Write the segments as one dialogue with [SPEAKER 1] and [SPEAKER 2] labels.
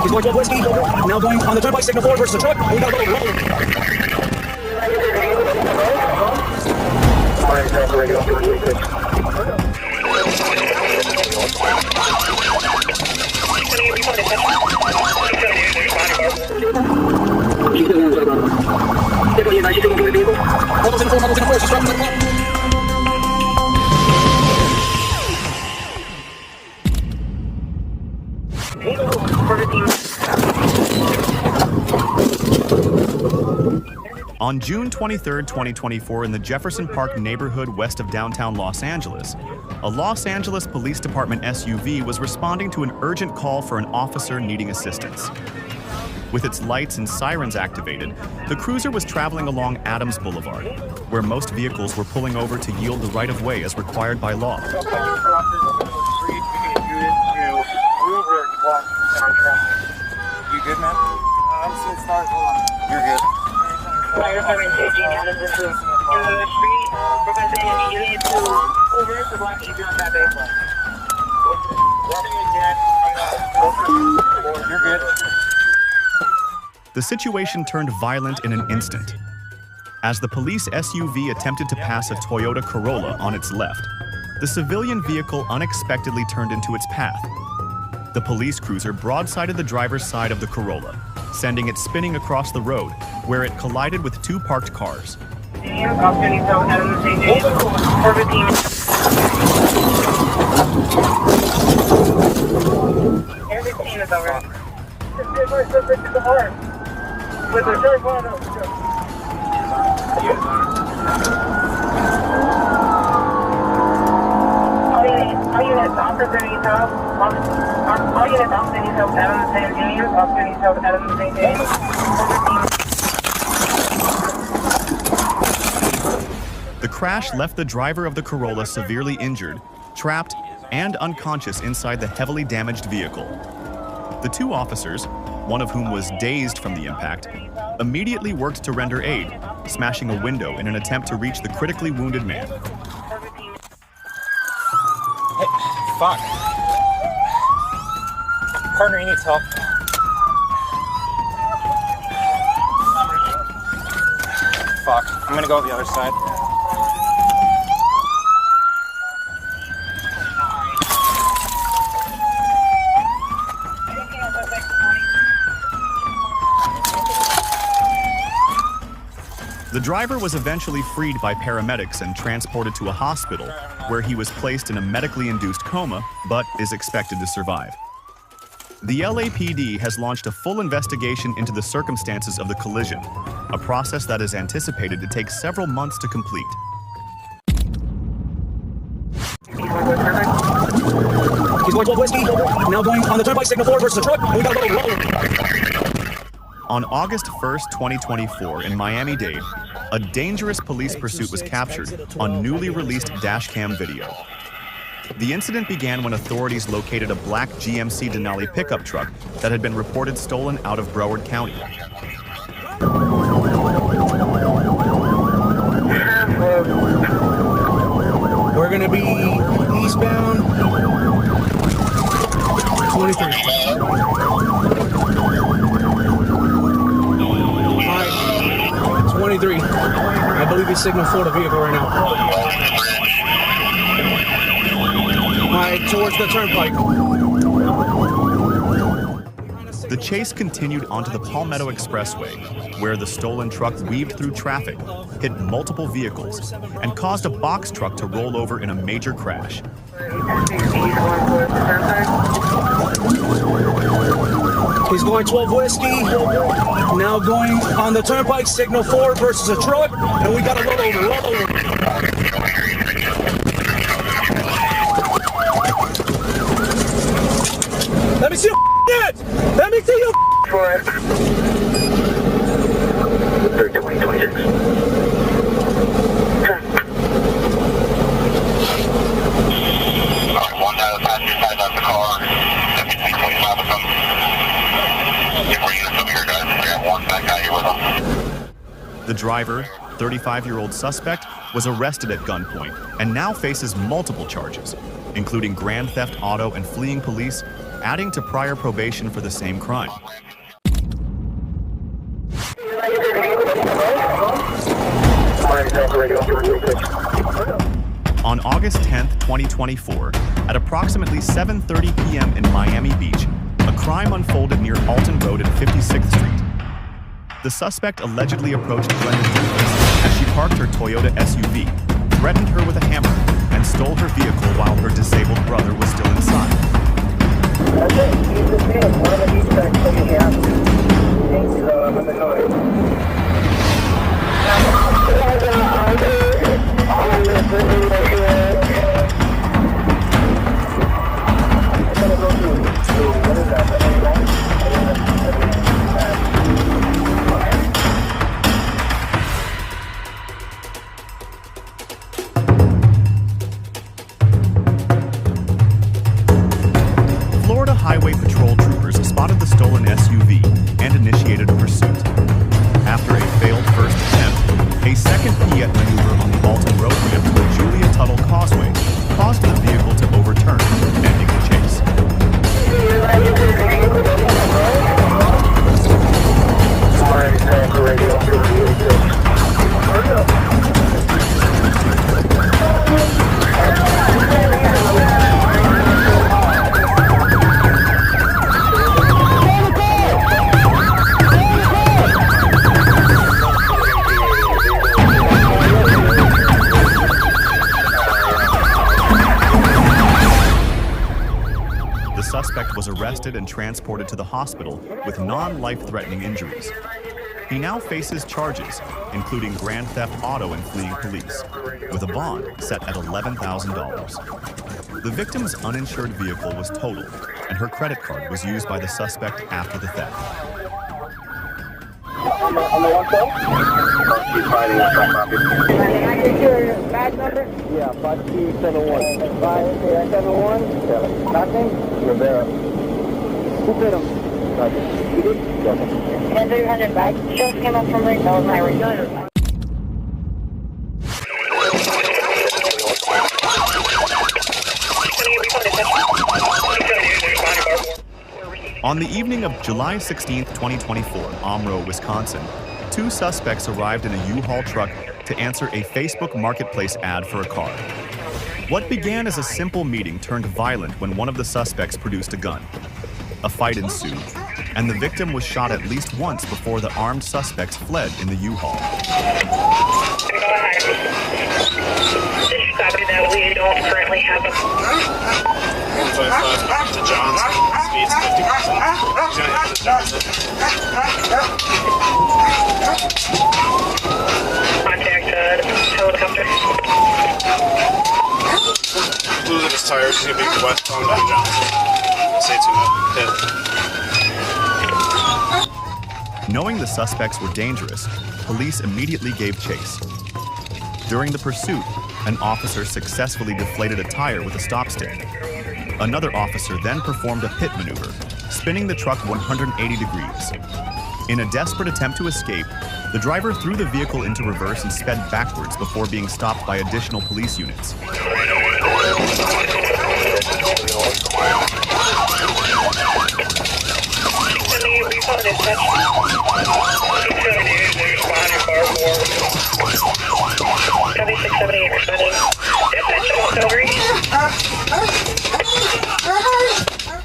[SPEAKER 1] He's going 12 whiskey. Now going on the turnpike signal 4 versus the truck. We got a roll.
[SPEAKER 2] On June 23, 2024, in the Jefferson Park neighborhood west of downtown Los Angeles, a Los Angeles Police Department SUV was responding to an urgent call for an officer needing assistance. With its lights and sirens activated, the cruiser was traveling along Adams Boulevard, where most vehicles were pulling over to yield the right-of-way as required by law.
[SPEAKER 3] You good, man? I'm seeing stars. Hold on. You're good.
[SPEAKER 4] Fire department taking Adams into the street. We're going to say you need to over to block easier on that day.
[SPEAKER 3] You're good.
[SPEAKER 2] The situation turned violent in an instant. As the police SUV attempted to pass a Toyota Corolla on its left, the civilian vehicle unexpectedly turned into its path. The police cruiser broadsided the driver's side of the Corolla, sending it spinning across the road, where it collided with two parked cars. The crash left the driver of the Corolla severely injured, trapped, and unconscious inside the heavily damaged vehicle. The two officers, one of whom was dazed from the impact, immediately worked to render aid, smashing a window in an attempt to reach the critically wounded man.
[SPEAKER 3] Hey, fuck. Partner, he needs help. Fuck. I'm gonna go the other side.
[SPEAKER 2] The driver was eventually freed by paramedics and transported to a hospital, where he was placed in a medically induced coma, but is expected to survive. The LAPD has launched a full investigation into the circumstances of the collision, a process that is anticipated to take several months to complete.
[SPEAKER 1] He's going 12 whiskey. Now going on the turnpike signal 4 versus the truck. We got a roll.
[SPEAKER 2] On August 1st, 2024, in Miami-Dade, a dangerous police pursuit was captured on newly released Dashcam video. The incident began when authorities located a black GMC Denali pickup truck that had been reported stolen out of Broward County.
[SPEAKER 1] We're going to be eastbound 23. 23. I believe he's signal for the vehicle right now. Alright, towards the turnpike.
[SPEAKER 2] The chase continued onto the Palmetto Expressway, where the stolen truck weaved through traffic, hit multiple vehicles, and caused a box truck to roll over in a major crash.
[SPEAKER 1] He's going 12 whiskey. Now going on the turnpike, signal 4 versus a truck, and we got to roll over. Let me see your it! Let me see your
[SPEAKER 4] 1326. One out of the passenger side of the car. 2625 of them. If we're units over here, guys, we got one back out here with them.
[SPEAKER 2] The driver, 35-year-old suspect, was arrested at gunpoint and now faces multiple charges, including grand theft auto and fleeing police, adding to prior probation for the same crime. On August 10, 2024, at approximately 7:30 p.m. in Miami Beach, a crime unfolded near Alton Road and 56th Street. The suspect allegedly approached Brenda Davis as she parked her Toyota SUV, threatened her with a hammer, and stole her vehicle while her disabled brother was still inside. Florida Highway Patrol troopers spotted the stolen SUV and initiated a pursuit. After a failed first attempt, a second Fiat maneuver on the Alton Road ramp to the Julia Tuttle Causeway caused the vehicle to overturn, ending the chase. The suspect was arrested and transported to the hospital with non-life-threatening injuries. He now faces charges, including grand theft auto and fleeing police, with a bond set at $11,000. The victim's uninsured vehicle was totaled, and her credit card was used by the suspect after the theft.
[SPEAKER 5] On the one cell? She's fighting with some property.
[SPEAKER 4] Can I get your badge number?
[SPEAKER 5] Yeah, 5271. 5271? Yeah. Nothing? Rivera. Who hit him? Nothing. You did? Nothing.
[SPEAKER 4] 10300 back. Shows came up from right. That was my return.
[SPEAKER 2] On the evening of July 16, 2024, Omro, Wisconsin, two suspects arrived in a U-Haul truck to answer a Facebook Marketplace ad for a car. What began as a simple meeting turned violent when one of the suspects produced a gun. A fight ensued, and the victim was shot at least once before the armed suspects fled in the U-Haul.
[SPEAKER 4] Copy that. We don't currently have a...
[SPEAKER 6] 155 to John's. Speed's 50%.
[SPEAKER 4] Contact helicopter.
[SPEAKER 6] Losing his tires. He's going to be westbound on John's. Say too much.
[SPEAKER 2] Knowing the suspects were dangerous, police immediately gave chase. During the pursuit, an officer successfully deflated a tire with a stop stick. Another officer then performed a pit maneuver, spinning the truck 180 degrees. In a desperate attempt to escape, the driver threw the vehicle into reverse and sped backwards before being stopped by additional police units.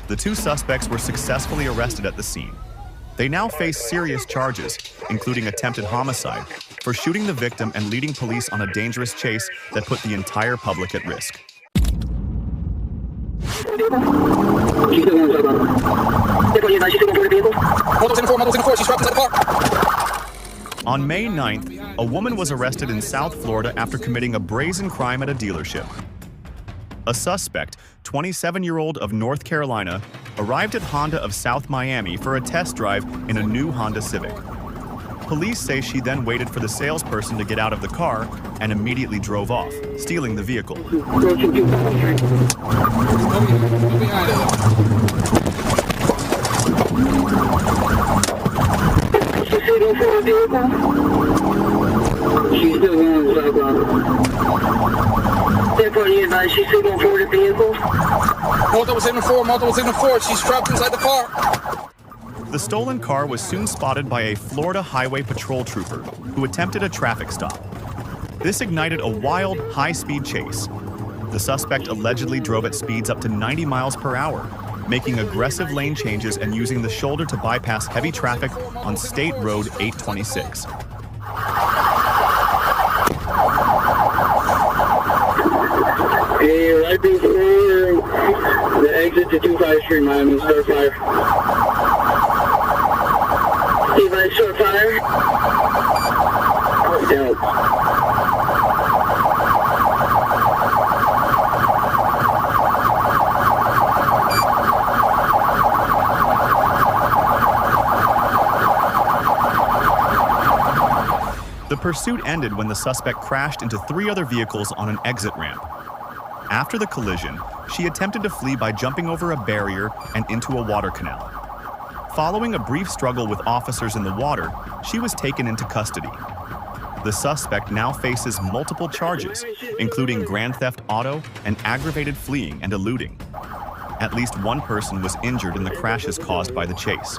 [SPEAKER 2] The two suspects were successfully arrested at the scene. They now face serious charges, including attempted homicide, for shooting the victim and leading police on a dangerous chase that put the entire public at risk. On May 9th, a woman was arrested in South Florida after committing a brazen crime at a dealership. A suspect, 27-year-old of North Carolina, arrived at Honda of South Miami for a test drive in a new Honda Civic. Police say she then waited for the salesperson to get out of the car and immediately drove off, stealing the vehicle.
[SPEAKER 5] She's still going southbound. 10-4, you advise she's still going forward at the vehicle?
[SPEAKER 1] Multiple signal 4. She's trapped inside the car.
[SPEAKER 2] The stolen car was soon spotted by a Florida Highway Patrol trooper who attempted a traffic stop. This ignited a wild, high-speed chase. The suspect allegedly drove at speeds up to 90 miles per hour, making aggressive lane changes and using the shoulder to bypass heavy traffic on State Road 826.
[SPEAKER 5] Hey, right before the exit to 25 Street, Miami, start fire. Steve, I start fire. Down.
[SPEAKER 2] The pursuit ended when the suspect crashed into 3 other vehicles on an exit ramp. After the collision, she attempted to flee by jumping over a barrier and into a water canal. Following a brief struggle with officers in the water, she was taken into custody. The suspect now faces multiple charges, including grand theft auto and aggravated fleeing and eluding. At least one person was injured in the crashes caused by the chase.